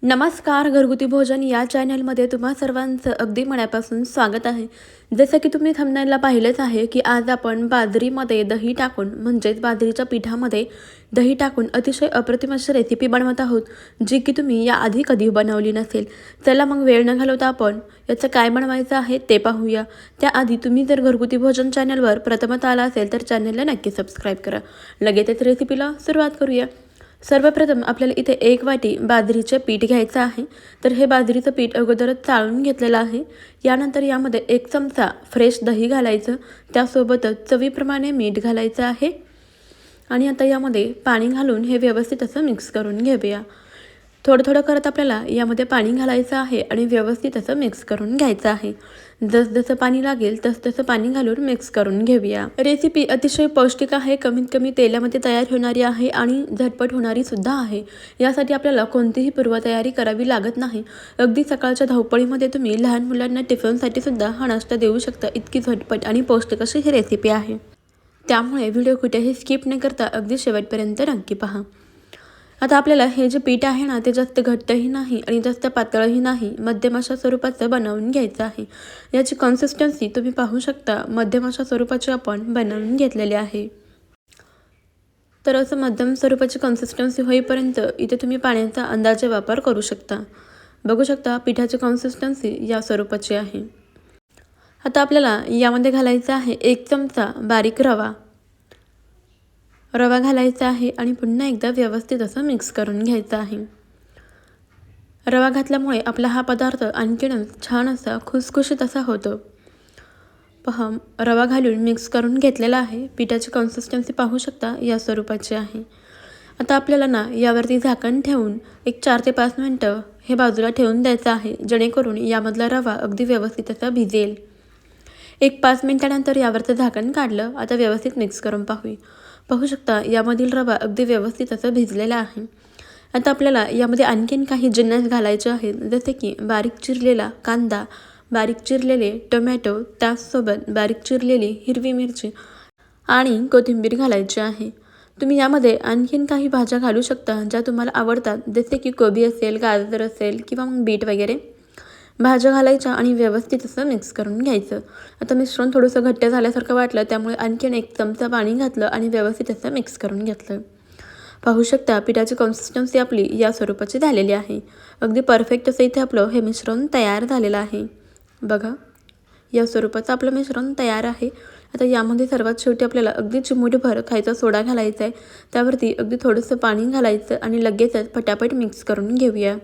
नमस्कार. घरगुती भोजन या चॅनलमध्ये तुम्हा सर्वांचं अगदी मनापासून स्वागत आहे. जसं की तुम्ही थंबनेलला पाहिलंच आहे की आज आपण बाजरीमध्ये दही टाकून म्हणजेच बाजरीच्या पिठामध्ये दही टाकून अतिशय अप्रतिम अशी रेसिपी बनवत आहोत, जी की तुम्ही याआधी कधी बनवली नसेल. चला मग वेळ न घालवता आपण याचं काय बनवायचं आहे ते पाहूया. त्याआधी तुम्ही जर घरगुती भोजन चॅनलवर प्रथमतः आला असेल तर चॅनलला नक्की सबस्क्राईब करा. लगेचच रेसिपीला सुरुवात करूया. सर्वप्रथम आपल्याला इथे 1 वाटी बाजरीचे पीठ घ्यायचं आहे. तर हे बाजरीचं पीठ अगोदरच चाळून घेतलेलं आहे. यानंतर यामध्ये 1 चमचा फ्रेश दही घालायचं, त्यासोबतच चवीप्रमाणे मीठ घालायचं आहे आणि आता यामध्ये पाणी घालून हे व्यवस्थित असं मिक्स करून घेऊया. थोडं थोडं करत आपल्याला यामध्ये पाणी घालायचं आहे आणि व्यवस्थित असं मिक्स करून घ्यायचं आहे. जसं पाणी लागेल तसं पाणी घालून मिक्स करून घेऊया. रेसिपी अतिशय पौष्टिक आहे, कमीत कमी तेलामध्ये तयार होणारी आहे आणि झटपट होणारी सुद्धा आहे. यासाठी आपल्याला कोणतीही पूर्वतयारी करावी लागत नाही. अगदी सकाळच्या धावपळीमध्ये तुम्ही लहान मुलांना टिफिनसाठी सुद्धा हा नाश्ता देऊ शकता. इतकी झटपट आणि पौष्टिक अशी ही रेसिपी आहे. त्यामुळे व्हिडिओ कुठेही स्किप न करता अगदी शेवटपर्यंत नक्की पहा. आता आपल्याला हे जे पीठ आहे ना, ते जास्त घट्टही नाही आणि जास्त पातळही नाही, मध्यम अशा स्वरूपाचं बनवून घ्यायचं आहे. याची कन्सिस्टन्सी तुम्ही पाहू शकता, मध्यम अशा स्वरूपाची आपण बनवून घेतलेली आहे. तर असं मध्यम स्वरूपाची कन्सिस्टन्सी होईपर्यंत इथे तुम्ही पाण्याचा अंदाजे वापर करू शकता. बघू शकता पिठाची कन्सिस्टन्सी या स्वरूपाची आहे. आता आपल्याला यामध्ये घालायचा आहे 1 चमचा बारीक रवा. रवा घालायचा आहे आणि पुन्हा एकदा व्यवस्थित असं मिक्स करून घ्यायचं आहे. रवा घातल्यामुळे आपला हा पदार्थ आणखीनच छान असा खुसखुशीत असा होतो. पहा, रवा घालून मिक्स करून घेतलेला आहे. पिठाची कन्सिस्टन्सी पाहू शकता या स्वरूपाची आहे. आता आपल्याला ना यावरती झाकण ठेवून एक 4 ते 5 मिनटं हे बाजूला ठेवून द्यायचं आहे, जेणेकरून यामधला रवा अगदी व्यवस्थित असा भिजेल. 1-5 मिनिटानंतर यावरचं झाकण काढलं. आता व्यवस्थित मिक्स करून पाहू शकता यामधील रवा अगदी व्यवस्थित असं भिजलेला आहे. आता आपल्याला यामध्ये आणखीन काही जिन्नस घालायचे आहेत, जसे की बारीक चिरलेला कांदा, बारीक चिरलेले टोमॅटो, त्याचसोबत बारीक चिरलेली हिरवी मिरची आणि कोथिंबीर घालायची आहे. तुम्ही यामध्ये आणखीन काही भाज्या घालू शकता ज्या तुम्हाला आवडतात, जसे की कोबी असेल, गाजर असेल किंवा मग बीट वगैरे भाज्या घालायच्या आणि व्यवस्थित असं मिक्स करून घ्यायचं. आता मिश्रण थोडंसं घट्ट झाल्यासारखं वाटलं, त्यामुळे आणखीन 1 चमचा पाणी घातलं आणि व्यवस्थित असं मिक्स करून घेतलं. पाहू शकता पिठाची कन्सिस्टन्सी आपली या स्वरूपाची झालेली आहे. अगदी परफेक्ट असं इथे आपलं हे मिश्रण तयार झालेलं आहे. बघा, या स्वरूपाचं आपलं मिश्रण तयार आहे. आता यामध्ये सर्वात शेवटी आपल्याला अगदी चिमूटभर खायचा सोडा घालायचा आहे. त्यावरती अगदी थोडंसं पाणी घालायचं आणि लगेचच पटापट मिक्स करून घेऊया.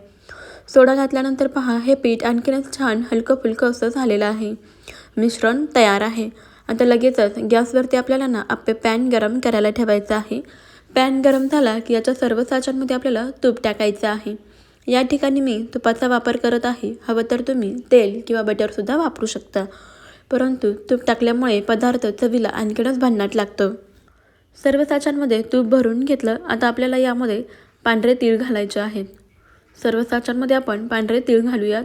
सोडा घातल्यानंतर पहा, हे पीठ आणखीनच छान हलकं फुलकं असं झालेलं आहे. मिश्रण तयार आहे. आता लगेचच गॅसवरती आपल्याला ना आपले पॅन गरम करायला ठेवायचं आहे. पॅन गरम झाला की याच्या सर्व साच्यांमध्ये आपल्याला तूप टाकायचं आहे. या ठिकाणी मी तुपाचा वापर करत आहे. हवं तर तुम्ही तेल किंवा बटरसुद्धा वापरू शकता, परंतु तूप टाकल्यामुळे पदार्थ चवीला आणखीनच भन्नाट लागतो. सर्व साच्यांमध्ये तूप भरून घेतलं. आता आपल्याला यामध्ये पांढरे तीळ घालायचे आहेत. सर्व साच्यांमध्ये आपण पांढरे तीळ घालूयात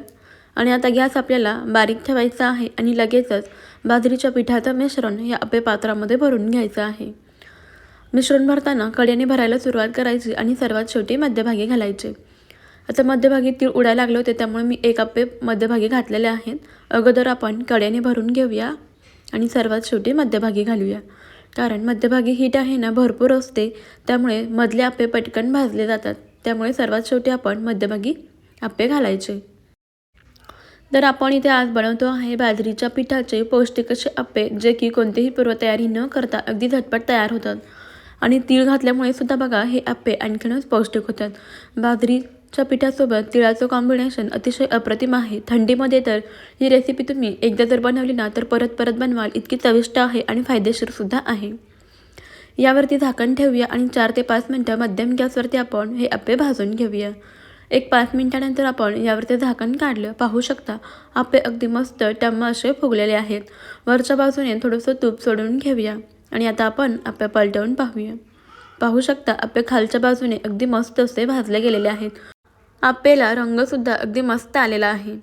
आणि आता गॅस आपल्याला बारीक ठेवायचा आहे आणि लगेचच बाजरीच्या पिठाचं मिश्रण या आपल्या पात्रामध्ये भरून घ्यायचं आहे. मिश्रण भरताना कडेने भरायला सुरुवात करायची आणि सर्वात शेवटी मध्यभागी घालायचे. आता मध्यभागी तीळ उडायला लागले होते, त्यामुळे मी 1 अप्पे मध्यभागी घातलेले आहेत. अगोदर आपण कडेने भरून घेऊया आणि सर्वात शेवटी मध्यभागी घालूया, कारण मध्यभागी हीट आहे ना भरपूर असते, त्यामुळे मधले अप्पे पटकन भाजले जातात. त्यामुळे सर्वात शेवटी आपण मध्यभागी अप्पे घालायचे. तर आपण इथे आज बनवतो आहे बाजरीच्या पिठाचे पौष्टिक असे अप्पे, जे की कोणतीही पूर्वतयारी न करता अगदी झटपट तयार होतात आणि तीळ घातल्यामुळे सुद्धा बघा हे अप्पे आणखीनच पौष्टिक होतात. बाजरीच्या पिठासोबत तिळाचं कॉम्बिनेशन अतिशय अप्रतिम आहे. थंडीमध्ये तर ही रेसिपी तुम्ही एकदा जर बनवली ना तर परत परत बनवाल, इतकी चविष्ट आहे आणि फायदेशीर सुद्धा आहे. यावरती झाकण ठेवूया आणि 4 ते 5 मिनटं मध्यम गॅसवरती आपण हे अप्पे भाजून घेऊया. 1-5 मिनिटानंतर आपण यावरती झाकण काढलं. पाहू शकता अप्पे अगदी मस्त टम्म असे फुगलेले आहेत. वरच्या बाजूने थोडंसं तूप सोडून घेऊया आणि आता आपण अप्पे पलटवून पाहूया. पाहू शकता अप्पे खालच्या बाजूने अगदी मस्त असे भाजले गेलेले आहेत. अप्पेला रंगसुद्धा अगदी मस्त आलेला आहे.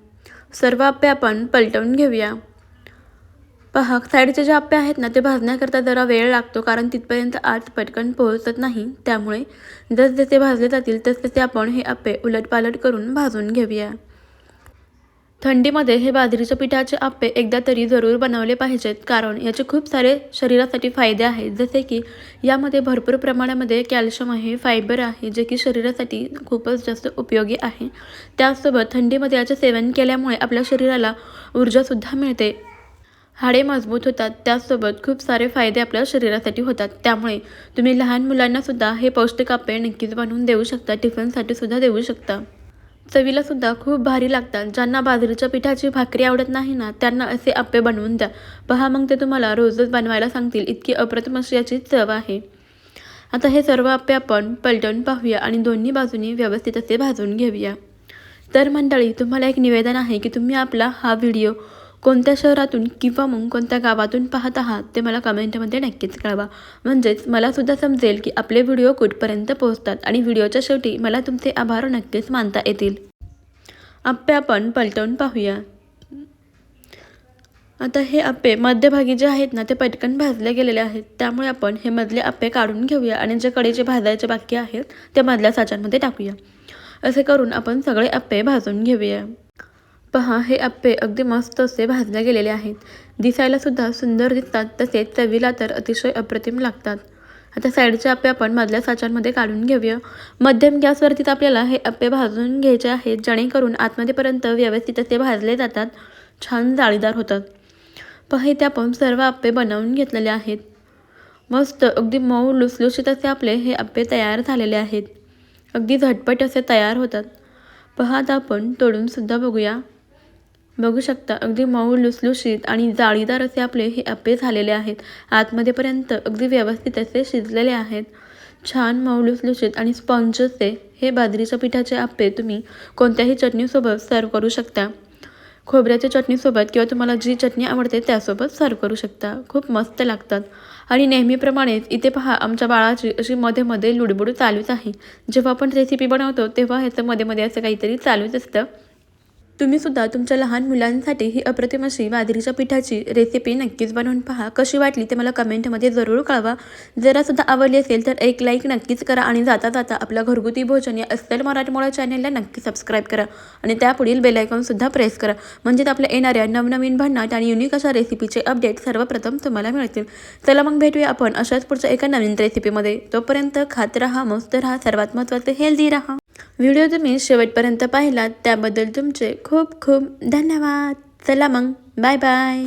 सर्व अप्पे आपण पलटवून घेऊया. पहा साईडचे जे आप्पे आहेत ना ते भाजण्याकरता जरा वेळ लागतो, कारण तिथपर्यंत आत पटकन पोहोचत नाही. त्यामुळे जसजसे भाजले जातील तसतसे आपण हे आप्पे उलटपालट करून भाजून घेऊया. थंडीमध्ये हे बाजरीच्या पिठाचे आप्पे एकदा तरी जरूर बनवले पाहिजेत, कारण याचे खूप सारे शरीरासाठी फायदे आहेत. जसे की यामध्ये भरपूर प्रमाणामध्ये कॅल्शियम आहे, फायबर आहे, जे की शरीरासाठी खूपच जास्त उपयोगी आहे. त्याचसोबत थंडीमध्ये याचे सेवन केल्यामुळे आपल्या शरीराला ऊर्जासुद्धा मिळते, हाडे मजबूत होतात. त्याचसोबत खूप सारे फायदे आपल्या शरीरासाठी होतात. त्यामुळे तुम्ही लहान मुलांनासुद्धा हे पौष्टिक आप्पे नक्कीच बनवून देऊ शकता, टिफिनसाठी सुद्धा देऊ शकता. चवीला सुद्धा खूप भारी लागतात. ज्यांना बाजरीच्या पिठाची भाकरी आवडत नाही ना, त्यांना असे आप्पे बनवून द्या. पहा मग ते तुम्हाला रोजच बनवायला सांगतील, इतकी अप्रतिम अशी याची चव आहे. आता हे सर्व आप्पे आपण पलटून पाहूया आणि दोन्ही बाजूनी व्यवस्थित असे भाजून घेऊया. तर मंडळी, तुम्हाला एक निवेदन आहे की तुम्ही आपला हा व्हिडिओ कोणत्या शहरातून किंवा मग कोणत्या गावातून पाहत आहात ते मला कमेंटमध्ये नक्कीच कळवा. म्हणजेच मला सुद्धा समजेल की आपले व्हिडिओ कुठपर्यंत पोहोचतात आणि व्हिडिओच्या शेवटी मला तुमचे आभार नक्कीच मानता येतील. आप्पे आपण पलटवून पाहूया. आता हे आप्पे मध्यभागी जे आहेत ना ते पटकन भाजले गेलेले आहेत. त्यामुळे आपण हे मधले आप्पे काढून घेऊया आणि जे कडेचे भाजायचे बाकी आहेत ते मधल्या साच्यामध्ये टाकूया. असे करून आपण सगळे आप्पे भाजून घेऊया. पहा हे आप्पे अगदी मस्त असे भाजले गेलेले आहेत. दिसायला सुद्धा सुंदर दिसतात, तसेच चवीला तर अतिशय अप्रतिम लागतात. आता साईडचे आप्पे आपण मधल्या साच्यामध्ये काढून घेऊया. मध्यम गॅसवरतीच आपल्याला हे आप्पे भाजून घ्यायचे आहेत, जेणेकरून आतमध्येपर्यंत व्यवस्थित असे भाजले जातात, छान जाळीदार होतात. पहा इथे आपण सर्व आप्पे बनवून घेतलेले आहेत. मस्त अगदी मऊ लुसलुशीत असे आपले हे आप्पे तयार झालेले आहेत. अगदी झटपट असे तयार होतात. पहा आता आपण तोडून सुद्धा बघूया. बघू शकता अगदी मऊ लुसलुशीत आणि जाळीदार असे आपले हे आप्पे झालेले आहेत. आतमध्येपर्यंत अगदी व्यवस्थित असे शिजलेले आहेत. छान मऊ लुसलुशीत आणि स्पंज असे हे बाजरीच्या पिठाचे आप्पे तुम्ही कोणत्याही चटणीसोबत सर्व करू शकता. खोबऱ्याच्या चटणीसोबत किंवा तुम्हाला जी चटणी आवडते त्यासोबत सर्व करू शकता. खूप मस्त लागतात. आणि नेहमीप्रमाणेच इथे पहा आमच्या बाळाची अशी मध्ये मध्ये लुडबुड चालूच आहे. जेव्हा आपण रेसिपी बनवतो तेव्हा ह्याचं मध्ये मध्ये असं काहीतरी चालूच असतं. तुम्ही सुद्धा तुमच्या लहान मुलांसाठी ही अप्रतिम अशी बाजरीच्या पिठाची रेसिपी नक्कीच बनवून पहा. कशी वाटली ते मला कमेंटमध्ये जरूर कळवा. जरासुद्धा आवडली असेल तर एक लाईक नक्कीच करा आणि जाता जाता आपल्या घरगुती भोजन या अस्सल मराठमोळा चॅनलला नक्की सबस्क्राईब करा आणि त्यापुढील बेल आयकॉनसुद्धा प्रेस करा. म्हणजेच आपल्या येणाऱ्या नवनवीन भन्नाट आणि युनिक अशा रेसिपीचे अपडेट सर्वप्रथम तुम्हाला मिळतील. चला मग भेटूया आपण अशाच पुढच्या एका नवीन रेसिपीमध्ये. तोपर्यंत खात राहा, मस्त राहा, सर्वात महत्त्वाचे हेल्दी राहा. व्हिडिओ तुम्ही शेवटपर्यंत पाहिलात त्याबद्दल तुमचे खूप खूप धन्यवाद. चला मग बाय बाय.